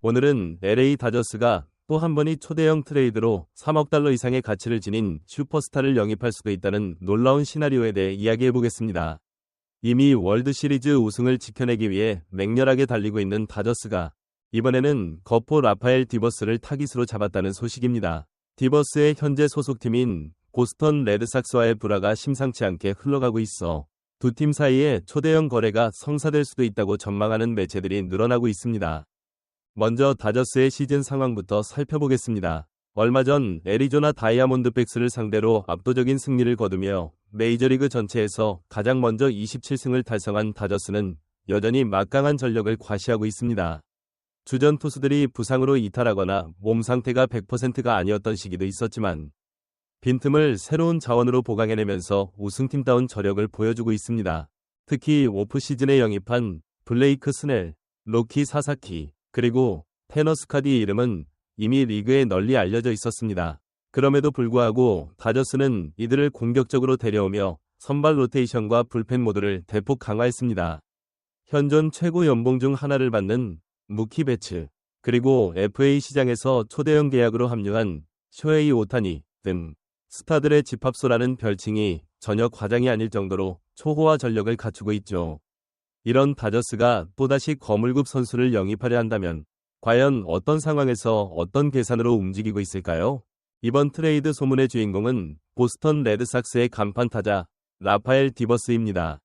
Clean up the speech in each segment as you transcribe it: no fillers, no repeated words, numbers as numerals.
오늘은 LA 다저스가 또 한 번이 초대형 트레이드로 3억 달러 이상의 가치를 지닌 슈퍼스타를 영입할 수도 있다는 놀라운 시나리오에 대해 이야기해보겠습니다. 이미 월드시리즈 우승을 지켜내기 위해 맹렬하게 달리고 있는 다저스가 이번에는 거포 라파엘 디버스를 타깃으로 잡았다는 소식입니다. 디버스의 현재 소속팀인 보스턴 레드삭스와의 불화가 심상치 않게 흘러가고 있어 두 팀 사이에 초대형 거래가 성사될 수도 있다고 전망하는 매체들이 늘어나고 있습니다. 먼저 다저스의 시즌 상황부터 살펴보겠습니다. 얼마 전 애리조나 다이아몬드백스를 상대로 압도적인 승리를 거두며 메이저리그 전체에서 가장 먼저 27승을 달성한 다저스는 여전히 막강한 전력을 과시하고 있습니다. 주전 투수들이 부상으로 이탈하거나 몸 상태가 100%가 아니었던 시기도 있었지만 빈틈을 새로운 자원으로 보강해내면서 우승팀다운 저력을 보여주고 있습니다. 특히 오프시즌에 영입한 블레이크 스넬, 로키 사사키, 그리고 테너 스카디의 이름은 이미 리그에 널리 알려져 있었습니다. 그럼에도 불구하고 다저스는 이들을 공격적으로 데려오며 선발 로테이션과 불펜 모드를 대폭 강화했습니다. 현존 최고 연봉 중 하나를 받는 무키 베츠, 그리고 FA 시장에서 초대형 계약으로 합류한 쇼헤이 오타니 등 스타들의 집합소라는 별칭이 전혀 과장이 아닐 정도로 초호화 전력을 갖추고 있죠. 이런 다저스가 또다시 거물급 선수를 영입하려 한다면 과연 어떤 상황에서 어떤 계산으로 움직이고 있을까요? 이번 트레이드 소문의 주인공은 보스턴 레드삭스의 간판 타자 라파엘 디버스입니다.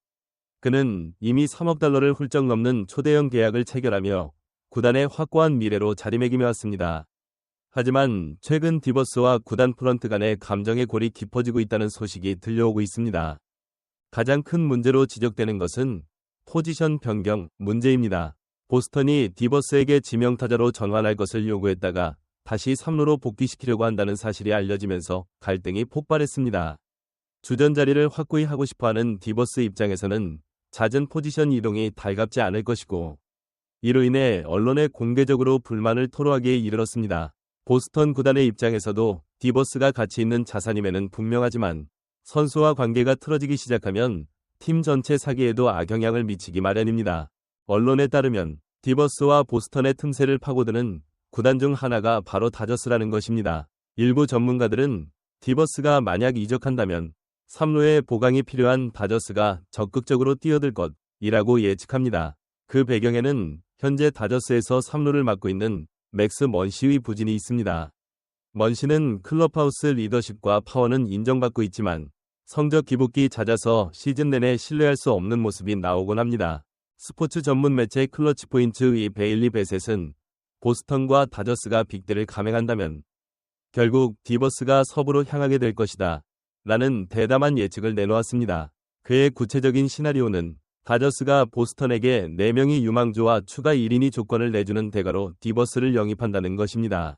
그는 이미 3억 달러를 훌쩍 넘는 초대형 계약을 체결하며 구단의 확고한 미래로 자리매김해 왔습니다. 하지만 최근 디버스와 구단 프런트 간의 감정의 골이 깊어지고 있다는 소식이 들려오고 있습니다. 가장 큰 문제로 지적되는 것은 포지션 변경 문제입니다. 보스턴이 디버스에게 지명타자로 전환할 것을 요구했다가 다시 3루로 복귀시키려고 한다는 사실이 알려지면서 갈등이 폭발했습니다. 주전 자리를 확고히 하고 싶어하는 디버스 입장에서는 잦은 포지션 이동이 달갑지 않을 것이고 이로 인해 언론에 공개적으로 불만을 토로하기에 이르렀습니다. 보스턴 구단의 입장에서도 디버스가 가치 있는 자산임에는 분명하지만 선수와 관계가 틀어지기 시작하면 팀 전체 사기에도 악영향을 미치기 마련입니다. 언론에 따르면 디버스와 보스턴의 틈새를 파고드는 구단 중 하나가 바로 다저스라는 것입니다. 일부 전문가들은 디버스가 만약 이적한다면 3루에 보강이 필요한 다저스가 적극적으로 뛰어들 것이라고 예측합니다. 그 배경에는 현재 다저스에서 3루를 맡고 있는 맥스 먼시의 부진이 있습니다. 먼시는 클럽하우스 리더십과 파워는 인정받고 있지만 성적 기복이 잦아서 시즌 내내 신뢰할 수 없는 모습이 나오곤 합니다. 스포츠 전문 매체 클러치포인트의 베일리 베셋은 보스턴과 다저스가 빅딜을 감행한다면 결국 디버스가 서부로 향하게 될 것이다 라는 대담한 예측을 내놓았습니다. 그의 구체적인 시나리오는 다저스가 보스턴에게 4명의 유망주와 추가 1인이 조건을 내주는 대가로 디버스를 영입한다는 것입니다.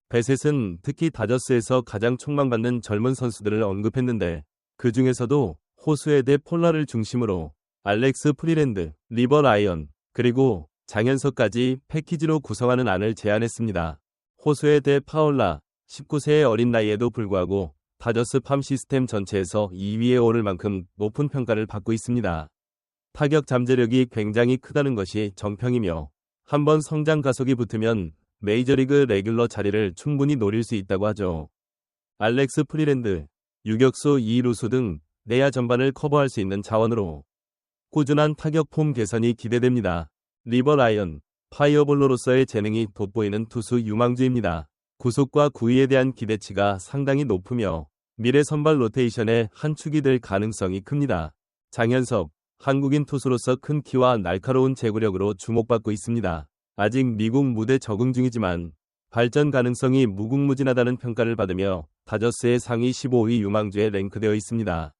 베셋은 특히 다저스에서 가장 촉망받는 젊은 선수들을 언급했는데 그 중에서도 호수에 대 폴라를 중심으로 알렉스 프리랜드, 리버 라이언, 그리고 장현석까지 패키지로 구성하는 안을 제안했습니다. 호수에 대 파울라, 19세의 어린 나이에도 불구하고 다저스 팜 시스템 전체에서 2위에 오를 만큼 높은 평가를 받고 있습니다. 타격 잠재력이 굉장히 크다는 것이 정평이며 한번 성장 가속이 붙으면 메이저리그 레귤러 자리를 충분히 노릴 수 있다고 하죠. 알렉스 프리랜드, 유격수 2루수 등 내야 전반을 커버할 수 있는 자원으로 꾸준한 타격 폼 개선이 기대됩니다. 리버 라이언, 파이어볼로로서의 재능이 돋보이는 투수 유망주입니다. 구속과 구위에 대한 기대치가 상당히 높으며 미래 선발 로테이션의 한 축이 될 가능성이 큽니다. 장현석, 한국인 투수로서 큰 키와 날카로운 제구력으로 주목받고 있습니다. 아직 미국 무대 적응 중이지만 발전 가능성이 무궁무진하다는 평가를 받으며 다저스의 상위 15위 유망주에 랭크되어 있습니다.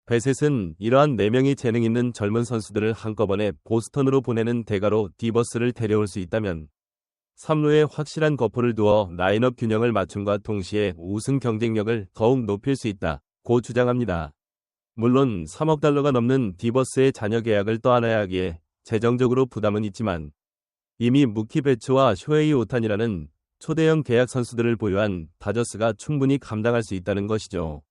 베셋은 이러한 4명의 재능 있는 젊은 선수들을 한꺼번에 보스턴으로 보내는 대가로 디버스를 데려올 수 있다면 3루에 확실한 거포를 두어 라인업 균형을 맞춤과 동시에 우승 경쟁력을 더욱 높일 수 있다고 주장합니다. 물론 3억 달러가 넘는 디버스의 자녀 계약을 떠안아야 하기에 재정적으로 부담은 있지만 이미 무키 베츠와 쇼헤이 오타니라는 초대형 계약 선수들을 보유한 다저스가 충분히 감당할 수 있다는 것이죠.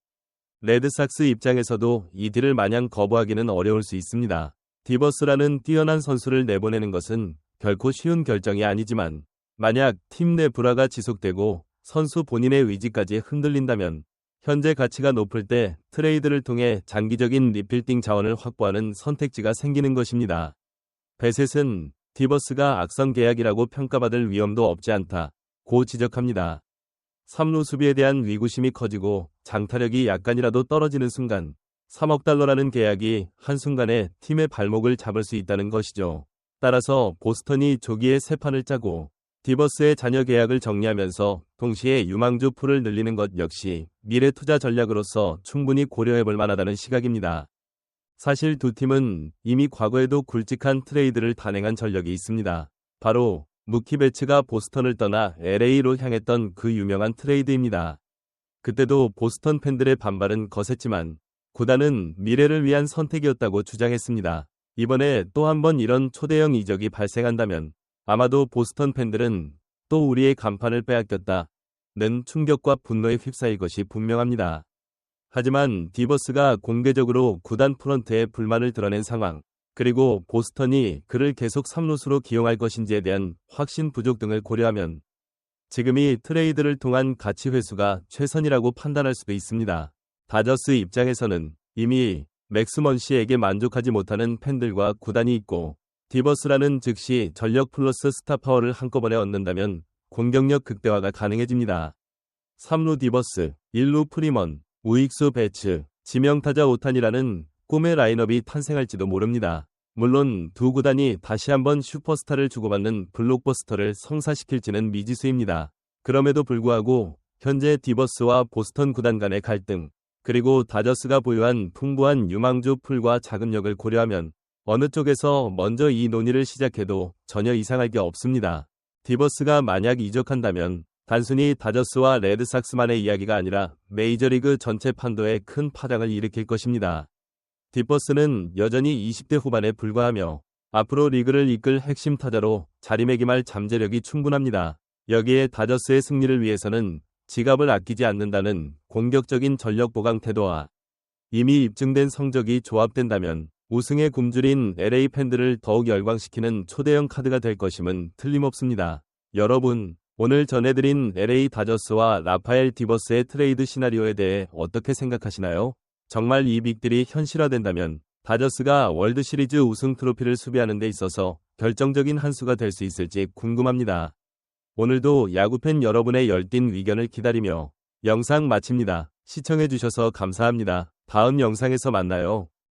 레드삭스 입장에서도 이 딜을 마냥 거부하기는 어려울 수 있습니다. 디버스라는 뛰어난 선수를 내보내는 것은 결코 쉬운 결정이 아니지만 만약 팀 내 불화가 지속되고 선수 본인의 의지까지 흔들린다면 현재 가치가 높을 때 트레이드를 통해 장기적인 리필딩 자원을 확보하는 선택지가 생기는 것입니다. 베셋은 디버스가 악성 계약이라고 평가받을 위험도 없지 않다고 지적합니다. 3루 수비에 대한 위구심이 커지고 장타력이 약간이라도 떨어지는 순간 3억 달러라는 계약이 한순간에 팀의 발목을 잡을 수 있다는 것이죠. 따라서 보스턴이 조기에 새 판을 짜고 디버스의 잔여 계약을 정리하면서 동시에 유망주 풀을 늘리는 것 역시 미래 투자 전략으로서 충분히 고려해볼 만하다는 시각입니다. 사실 두 팀은 이미 과거에도 굵직한 트레이드를 단행한 전력이 있습니다. 바로 무키 베츠가 보스턴을 떠나 LA로 향했던 그 유명한 트레이드입니다. 그때도 보스턴 팬들의 반발은 거셌지만 구단은 미래를 위한 선택이었다고 주장했습니다. 이번에 또 한 번 이런 초대형 이적이 발생한다면 아마도 보스턴 팬들은 또 우리의 간판을 빼앗겼다는 충격과 분노에 휩싸일 것이 분명합니다. 하지만 디버스가 공개적으로 구단 프런트에 불만을 드러낸 상황, 그리고 보스턴이 그를 계속 3루수로 기용할 것인지에 대한 확신 부족 등을 고려하면 지금이 트레이드를 통한 가치 회수가 최선이라고 판단할 수도 있습니다. 다저스 입장에서는 이미 맥스 먼시에게 만족하지 못하는 팬들과 구단이 있고 디버스라는 즉시 전력 플러스 스타 파워를 한꺼번에 얻는다면 공격력 극대화가 가능해집니다. 3루 디버스, 1루 프리먼, 우익수 배츠, 지명타자 오탄이라는 꿈의 라인업이 탄생할지도 모릅니다. 물론 두 구단이 다시 한번 슈퍼스타를 주고받는 블록버스터를 성사시킬지는 미지수입니다. 그럼에도 불구하고 현재 디버스와 보스턴 구단 간의 갈등, 그리고 다저스가 보유한 풍부한 유망주 풀과 자금력을 고려하면 어느 쪽에서 먼저 이 논의를 시작해도 전혀 이상할 게 없습니다. 디버스가 만약 이적한다면 단순히 다저스와 레드삭스만의 이야기가 아니라 메이저리그 전체 판도에 큰 파장을 일으킬 것입니다. 디버스는 여전히 20대 후반에 불과하며 앞으로 리그를 이끌 핵심 타자로 자리매김할 잠재력이 충분합니다. 여기에 다저스의 승리를 위해서는 지갑을 아끼지 않는다는 공격적인 전력 보강 태도와 이미 입증된 성적이 조합된다면 우승에 굶주린 LA 팬들을 더욱 열광시키는 초대형 카드가 될 것임은 틀림없습니다. 여러분, 오늘 전해드린 LA 다저스와 라파엘 디버스의 트레이드 시나리오에 대해 어떻게 생각하시나요? 정말 이 빅딜이 현실화된다면 다저스가 월드시리즈 우승 트로피를 수비하는 데 있어서 결정적인 한 수가 될 수 있을지 궁금합니다. 오늘도 야구팬 여러분의 열띤 의견을 기다리며 영상 마칩니다. 시청해주셔서 감사합니다. 다음 영상에서 만나요.